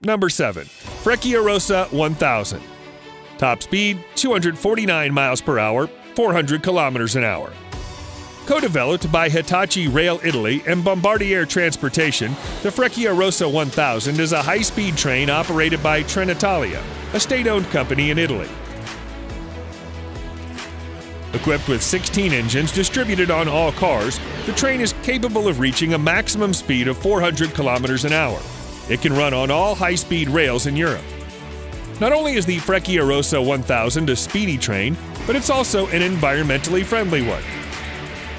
Number 7. Frecciarossa 1000. Top speed 249 miles per hour, 400 kilometers an hour. Co-developed by Hitachi Rail Italy and Bombardier Transportation, the Frecciarossa 1000 is a high-speed train operated by Trenitalia, a state-owned company in Italy. Equipped with 16 engines distributed on all cars, the train is capable of reaching a maximum speed of 400 kilometers an hour. It can run on all high-speed rails in Europe. Not only is the Frecciarossa 1000 a speedy train, but it's also an environmentally friendly one.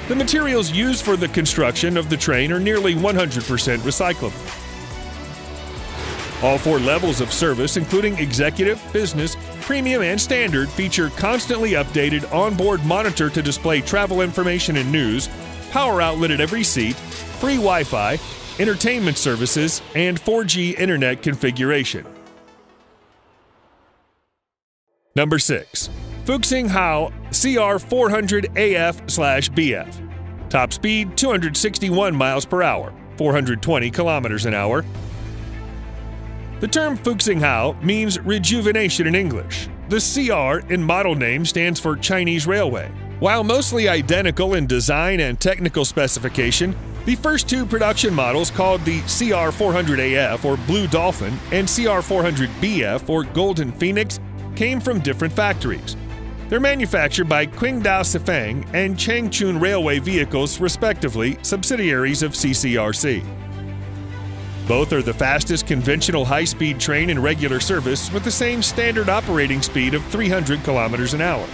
The materials used for the construction of the train are nearly 100% recyclable. All 4 levels of service, including executive, business, premium, and standard, feature constantly updated onboard monitor to display travel information and news, power outlet at every seat, free Wi-Fi, entertainment services, and 4G internet configuration. Number 6. Fuxinghao CR400AF/BF. Top speed 261 miles per hour, 420 kilometers an hour. The term Fuxinghao means rejuvenation in English. The CR in model name stands for Chinese Railway. While mostly identical in design and technical specification, the first 2 production models, called the CR400AF or Blue Dolphin and CR400BF or Golden Phoenix, came from different factories. They're manufactured by Qingdao Sifang and Changchun Railway Vehicles, respectively, subsidiaries of CCRC. Both are the fastest conventional high-speed train in regular service with the same standard operating speed of 300 kilometers an hour.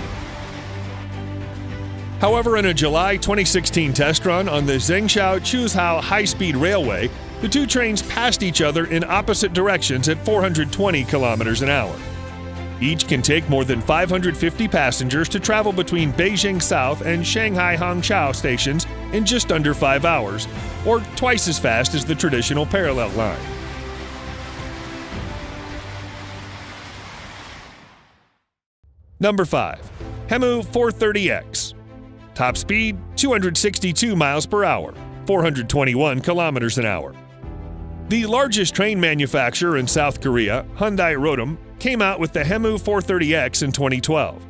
However, in a July 2016 test run on the Zhengzhou-Chuzhou high-speed railway, the 2 trains passed each other in opposite directions at 420 kilometers an hour. Each can take more than 550 passengers to travel between Beijing South and Shanghai Hangzhou stations in just under 5 hours, or twice as fast as the traditional parallel line. Number 5. Hemu 430X. Top speed 262 miles per hour, 421 kilometers an hour. The largest train manufacturer in South Korea, Hyundai Rotem, came out with the Hemu 430X in 2012.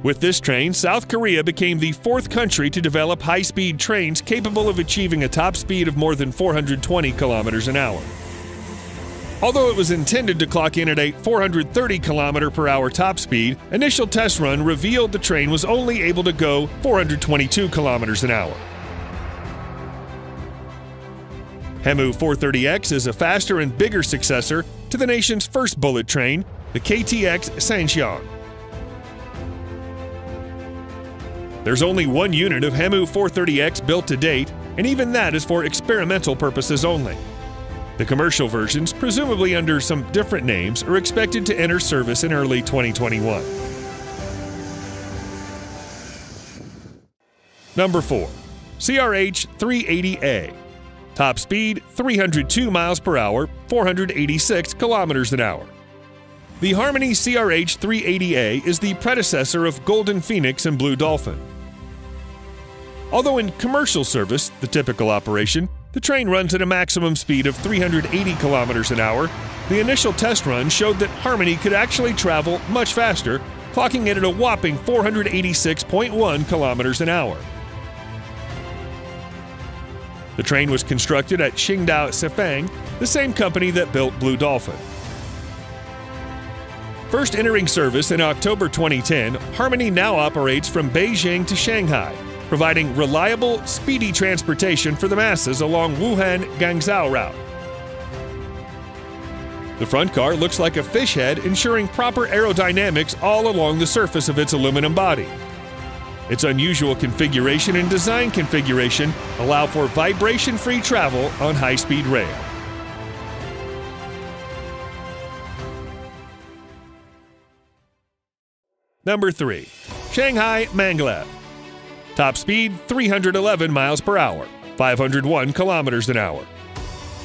With this train, South Korea became the 4th country to develop high-speed trains capable of achieving a top speed of more than 420 kilometers an hour. Although it was intended to clock in at a 430 km/h top speed, initial test run revealed the train was only able to go 422 kilometers an hour. Hemu 430X is a faster and bigger successor to the nation's first bullet train, the KTX Sanxiang. There's only 1 unit of Hemu 430X built to date, and even that is for experimental purposes only. The commercial versions, presumably under some different names, are expected to enter service in early 2021. Number 4. CRH 380A. Top speed 302 miles per hour, 486 kilometers an hour. The Harmony CRH 380A is the predecessor of Golden Phoenix and Blue Dolphin. Although in commercial service, the typical operation, the train runs at a maximum speed of 380 kilometers an hour, the initial test run showed that Harmony could actually travel much faster, clocking it at a whopping 486.1 kilometers an hour. The train was constructed at Qingdao Sifang, the same company that built Blue Dolphin. First entering service in October 2010, Harmony now operates from Beijing to Shanghai, providing reliable, speedy transportation for the masses along Wuhan-Guangzhou route. The front car looks like a fish head, ensuring proper aerodynamics all along the surface of its aluminum body. Its unusual configuration and design configuration allow for vibration-free travel on high-speed rail. Number 3. Shanghai Maglev. Top speed 311 miles per hour, 501 kilometers an hour.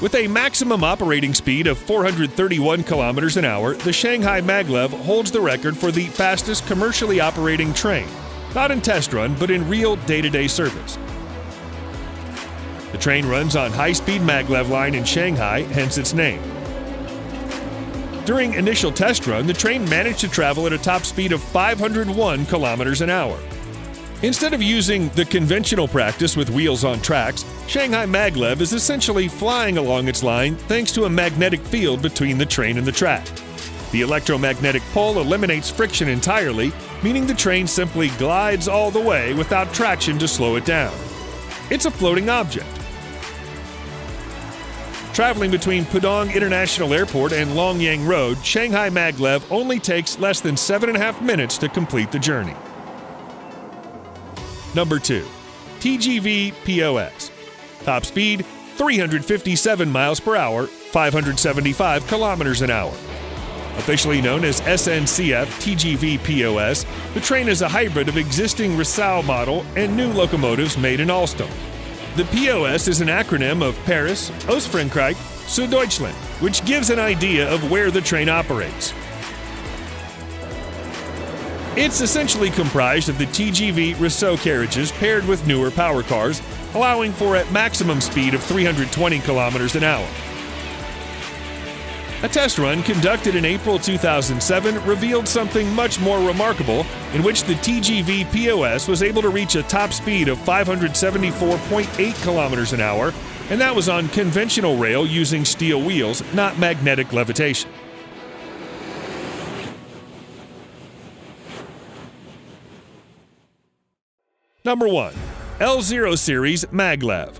With a maximum operating speed of 431 kilometers an hour, the Shanghai Maglev holds the record for the fastest commercially operating train, not in test run, but in real day-to-day service. The train runs on high-speed maglev line in Shanghai, hence its name. During initial test run, the train managed to travel at a top speed of 501 kilometers an hour. Instead of using the conventional practice with wheels on tracks, Shanghai Maglev is essentially flying along its line thanks to a magnetic field between the train and the track. The electromagnetic pole eliminates friction entirely, meaning the train simply glides all the way without traction to slow it down. It's a floating object. Traveling between Pudong International Airport and Longyang Road, Shanghai Maglev only takes less than 7.5 minutes to complete the journey. Number 2. TGV POS. Top speed 357 miles per hour, 575 kilometers an hour. Officially known as SNCF TGV POS, the train is a hybrid of existing Rissau model and new locomotives made in Alstom. The POS is an acronym of Paris, Ostfrankreich, Süddeutschland, which gives an idea of where the train operates. It's essentially comprised of the TGV Rissau carriages paired with newer power cars, allowing for a maximum speed of 320 kilometers an hour. A test run conducted in April 2007 revealed something much more remarkable, in which the TGV POS was able to reach a top speed of 574.8 kilometers an hour, and that was on conventional rail using steel wheels, not magnetic levitation. Number 1. L0 Series Maglev.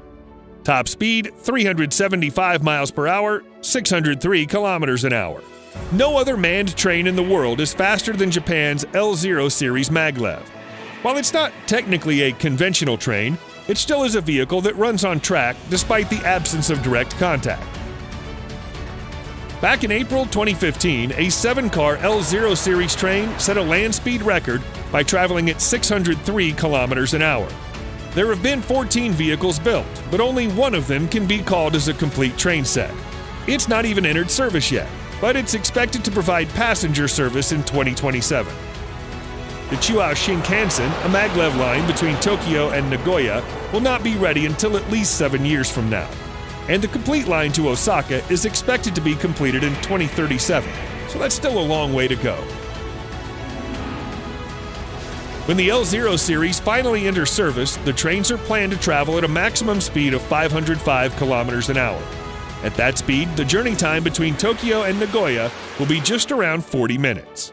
Top speed 375 miles per hour, 603 kilometers an hour. No other manned train in the world is faster than Japan's L0 Series Maglev. While it's not technically a conventional train, it still is a vehicle that runs on track despite the absence of direct contact. Back in April 2015, a 7-car L0 Series train set a land speed record by traveling at 603 kilometers an hour. There have been 14 vehicles built, but only one of them can be called as a complete train set. It's not even entered service yet, but it's expected to provide passenger service in 2027. The Tokaido Shinkansen, a maglev line between Tokyo and Nagoya, will not be ready until at least 7 years from now. And the complete line to Osaka is expected to be completed in 2037, so that's still a long way to go. When the L0 series finally enters service, the trains are planned to travel at a maximum speed of 505 kilometers an hour. At that speed, the journey time between Tokyo and Nagoya will be just around 40 minutes.